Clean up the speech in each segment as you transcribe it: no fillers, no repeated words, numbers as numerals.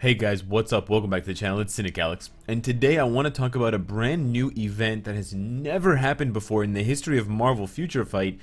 Hey guys, what's up? Welcome back to the channel. It's Cynicalex, and today I want to talk about a brand new event that has never happened before in the history of Marvel Future Fight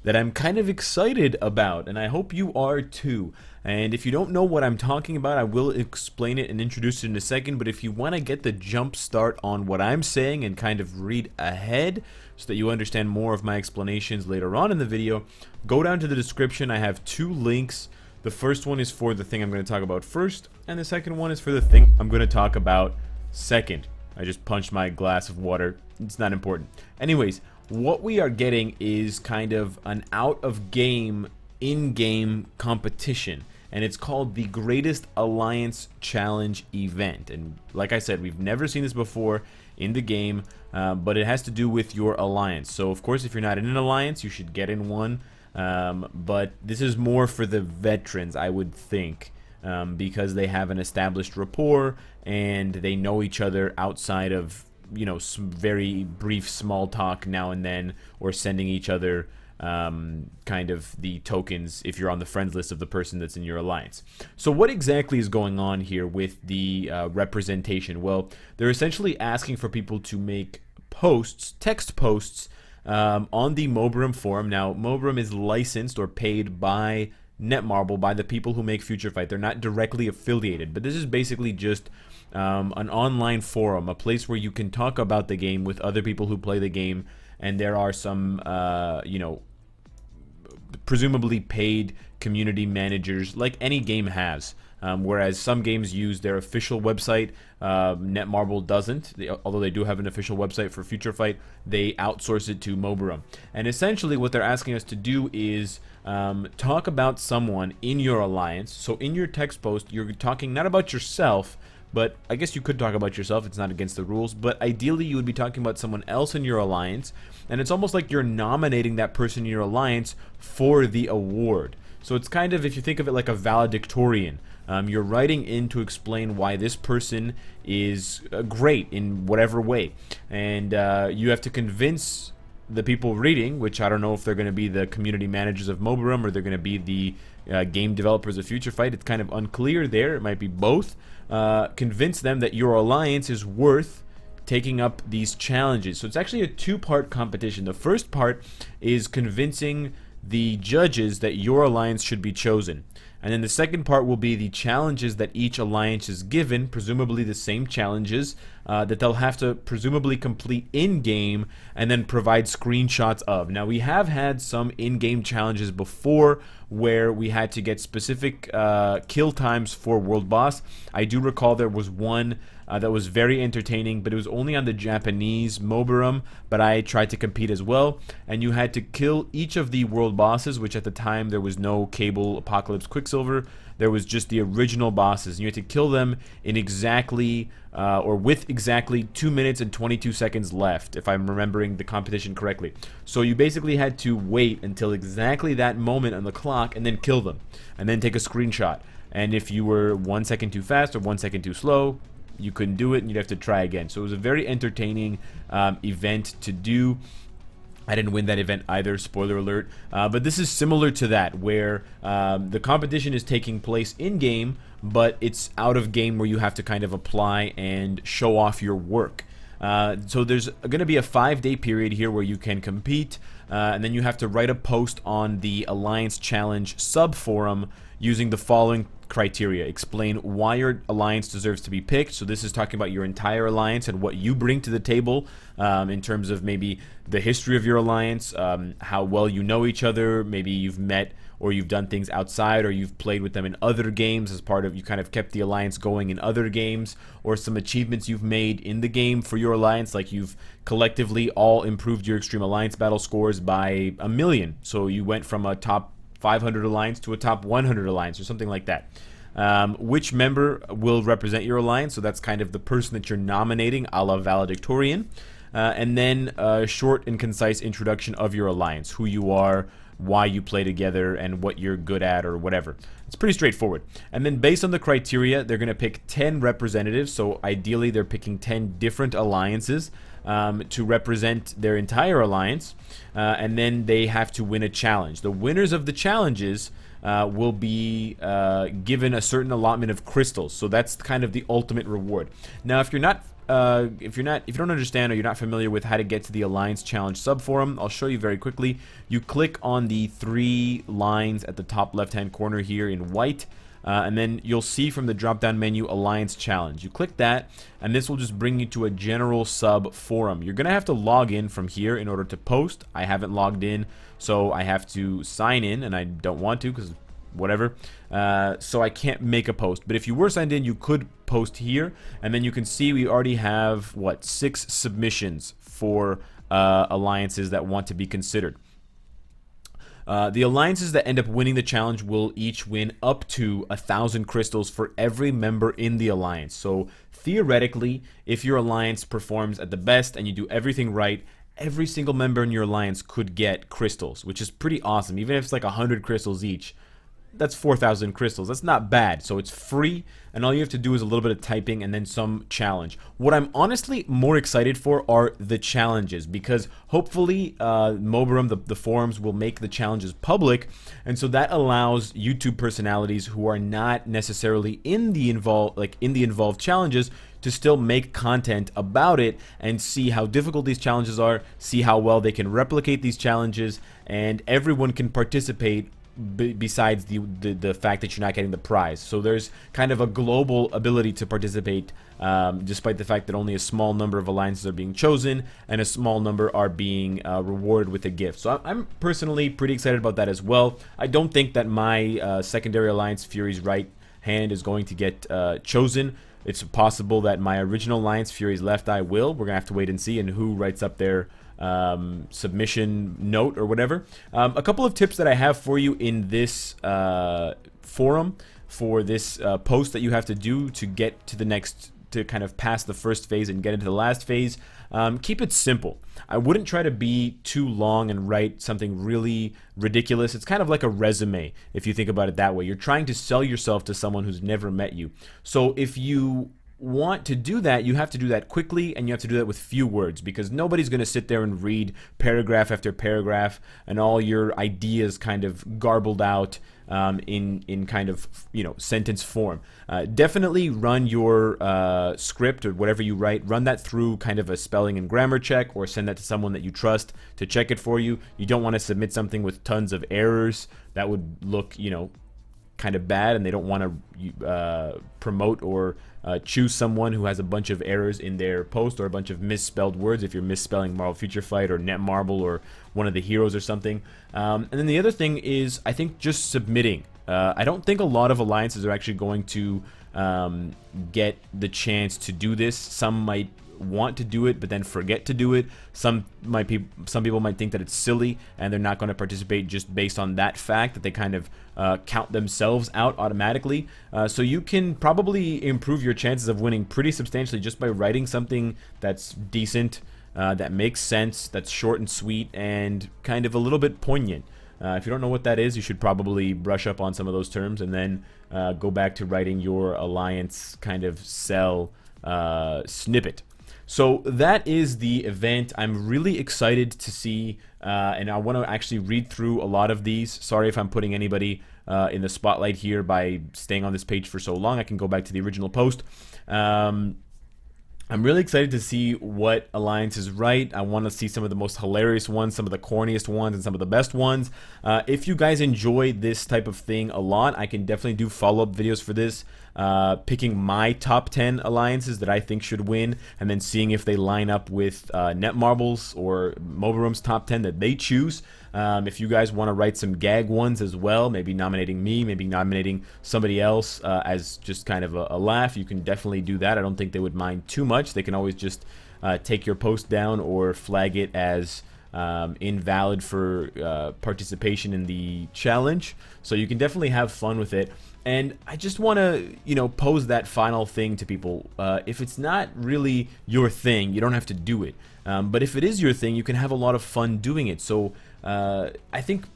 that I'm kind of excited about, and I hope you are too. And if you don't know what I'm talking about, I will explain it and introduce it in a second, but if you want to get the jump start on what I'm saying and kind of read ahead so that you understand more of my explanations later on in the video, go down to the description. I have two links. The first one is for the thing I'm going to talk about first, and the second one is for the thing I'm going to talk about second. I just punched my glass of water. It's not important. Anyways, what we are getting is kind of an out-of-game, in-game competition, and it's called the Greatest Alliance Challenge event. And like I said, we've never seen this before in the game, but it has to do with your alliance. So, of course, if you're not in an alliance, you should get in one. But this is more for the veterans, I would think, because they have an established rapport and they know each other outside of, you know, some very brief small talk now and then, or sending each other kind of the tokens if you're on the friends list of the person that's in your alliance. So what exactly is going on here with the representation? Well, they're essentially asking for people to make posts, text posts, on the Mobrum forum. Now, Mobrum is licensed or paid by Netmarble, by the people who make Future Fight. They're not directly affiliated, but this is basically just an online forum, a place where you can talk about the game with other people who play the game, and there are some, you know, presumably paid community managers like any game has. Whereas some games use their official website, Netmarble doesn't. Although they do have an official website for Future Fight, they outsource it to Mobrum. And essentially what they're asking us to do is talk about someone in your alliance. So in your text post, you're talking not about yourself, but I guess you could talk about yourself. It's not against the rules. But ideally, you would be talking about someone else in your alliance. And it's almost like you're nominating that person in your alliance for the award. So it's kind of, if you think of it like a valedictorian, you're writing in to explain why this person is great in whatever way. And you have to convince the people reading, which I don't know if they're going to be the community managers of Mobrum or they're going to be the game developers of Future Fight. It's kind of unclear there. It might be both. Convince them that your alliance is worth taking up these challenges. So it's actually a two-part competition. The first part is convincing the judges that your alliance should be chosen. And then the second part will be the challenges that each alliance is given, presumably the same challenges that they'll have to presumably complete in-game and then provide screenshots of. Now, we have had some in-game challenges before where we had to get specific kill times for World Boss. I do recall there was one that was very entertaining, but it was only on the Japanese Mobrum, but I tried to compete as well, and you had to kill each of the world bosses, which at the time there was no Cable, Apocalypse, Quicksilver. There was just the original bosses, and you had to kill them in exactly, or with exactly 2 minutes and 22 seconds left, if I'm remembering the competition correctly. So you basically had to wait until exactly that moment on the clock and then kill them, and then take a screenshot. And if you were 1 second too fast or 1 second too slow, you couldn't do it and you'd have to try again. So it was a very entertaining event to do. I didn't win that event either, spoiler alert, but this is similar to that, where the competition is taking place in-game, but it's out of game where you have to kind of apply and show off your work. So there's going to be a 5-day period here where you can compete, and then you have to write a post on the Alliance Challenge sub-forum using the following criteria. Explain why your alliance deserves to be picked. So this is talking about your entire alliance and what you bring to the table in terms of maybe the history of your alliance, how well you know each other, maybe you've met or you've done things outside, or you've played with them in other games as part of, you kind of kept the alliance going in other games, or some achievements you've made in the game for your alliance, like you've collectively all improved your Extreme Alliance battle scores by 1 million. So you went from a top 500 alliance to a top 100 alliance or something like that. Which member will represent your alliance? So that's kind of the person that you're nominating, a la valedictorian. And then a short and concise introduction of your alliance, who you are, why you play together, and what you're good at or whatever. It's pretty straightforward. And then based on the criteria, they're going to pick 10 representatives. So ideally, they're picking 10 different alliances to represent their entire alliance. And then they have to win a challenge. The winners of the challenges will be given a certain allotment of crystals. So that's kind of the ultimate reward. Now, if you don't understand or you're not familiar with how to get to the Alliance Challenge subforum, I'll show you very quickly. You click on the 3 lines at the top left-hand corner here in white. And then you'll see from the drop-down menu Alliance Challenge. You click that, and this will just bring you to a general sub forum. You're gonna have to log in from here in order to post. I haven't logged in, so I have to sign in, and I don't want to because whatever. So I can't make a post. But if you were signed in, you could post here, and then you can see we already have what, 6 submissions for alliances that want to be considered. The alliances that end up winning the challenge will each win up to 1,000 crystals for every member in the alliance. So theoretically, if your alliance performs at the best and you do everything right, every single member in your alliance could get crystals, which is pretty awesome. Even if it's like 100 crystals each, that's 4,000 crystals. That's not bad. So it's free, and all you have to do is a little bit of typing and then some challenge. What I'm honestly more excited for are the challenges, because hopefully Moberum, the forums, will make the challenges public, and so that allows YouTube personalities who are not necessarily in the involved challenges to still make content about it and see how difficult these challenges are, see how well they can replicate these challenges, and everyone can participate besides the fact that you're not getting the prize. So there's kind of a global ability to participate, despite the fact that only a small number of alliances are being chosen and a small number are being rewarded with a gift. So I'm personally pretty excited about that as well. I don't think that my secondary alliance, Fury's right hand, is going to get chosen. It's possible that my original alliance, Fury's left eye, will. We're gonna have to wait and see, and who writes up their submission note or whatever. A couple of tips that I have for you in this forum for this post that you have to do to get to the next, to kind of pass the first phase and get into the last phase. Keep it simple. I wouldn't try to be too long and write something really ridiculous. It's kind of like a resume if you think about it that way. You're trying to sell yourself to someone who's never met you. So if you want to do that, you have to do that quickly, and you have to do that with few words, because nobody's going to sit there and read paragraph after paragraph and all your ideas kind of garbled out in kind of, you know, sentence form. Definitely run your script or whatever you write, run that through kind of a spelling and grammar check, or send that to someone that you trust to check it for you. You don't want to submit something with tons of errors. That would look, you know, kind of bad, and they don't want to promote or choose someone who has a bunch of errors in their post or a bunch of misspelled words if you're misspelling Marvel Future Fight or Netmarble or one of the heroes or something. And then the other thing is, I think, just submitting. I don't think a lot of alliances are actually going to get the chance to do this. Some might want to do it but then forget to do it. Some people might think that it's silly and they're not going to participate just based on that fact, that they kind of count themselves out automatically. So you can probably improve your chances of winning pretty substantially just by writing something that's decent, that makes sense, that's short and sweet, and kind of a little bit poignant. If you don't know what that is, you should probably brush up on some of those terms and then go back to writing your alliance kind of sell snippet. So that is the event. I'm really excited to see, and I want to actually read through a lot of these. Sorry if I'm putting anybody in the spotlight here by staying on this page for so long. I can go back to the original post. I'm really excited to see what alliances write. I want to see some of the most hilarious ones, some of the corniest ones, and some of the best ones. If you guys enjoy this type of thing a lot, I can definitely do follow-up videos for this, picking my top 10 alliances that I think should win, and then seeing if they line up with Netmarble's or Moberum's top 10 that they choose. If you guys want to write some gag ones as well, maybe nominating me, maybe nominating somebody else as just kind of a laugh, you can definitely do that. I don't think they would mind too much. They can always just take your post down or flag it as invalid for participation in the challenge. So you can definitely have fun with it. And I just want to, you know, pose that final thing to people. If it's not really your thing, you don't have to do it. But if it is your thing, you can have a lot of fun doing it. So I think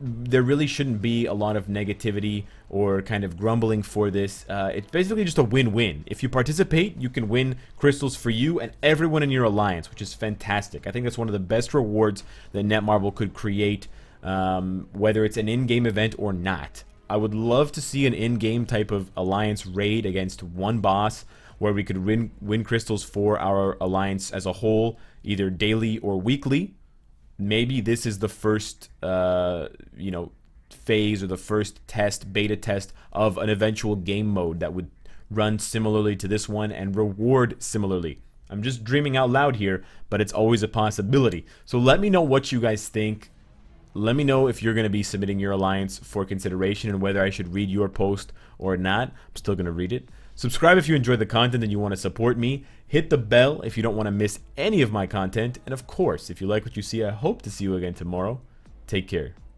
there really shouldn't be a lot of negativity or kind of grumbling for this. It's basically just a win-win. If you participate, you can win crystals for you and everyone in your alliance, which is fantastic. I think that's one of the best rewards that Netmarble could create, whether it's an in-game event or not. I would love to see an in-game type of alliance raid against one boss where we could win crystals for our alliance as a whole, either daily or weekly. Maybe this is the first, phase or the first beta test of an eventual game mode that would run similarly to this one and reward similarly. I'm just dreaming out loud here, but it's always a possibility. So let me know what you guys think. Let me know if you're going to be submitting your alliance for consideration and whether I should read your post or not. I'm still going to read it. Subscribe if you enjoy the content and you want to support me. Hit the bell if you don't want to miss any of my content. And of course, if you like what you see, I hope to see you again tomorrow. Take care.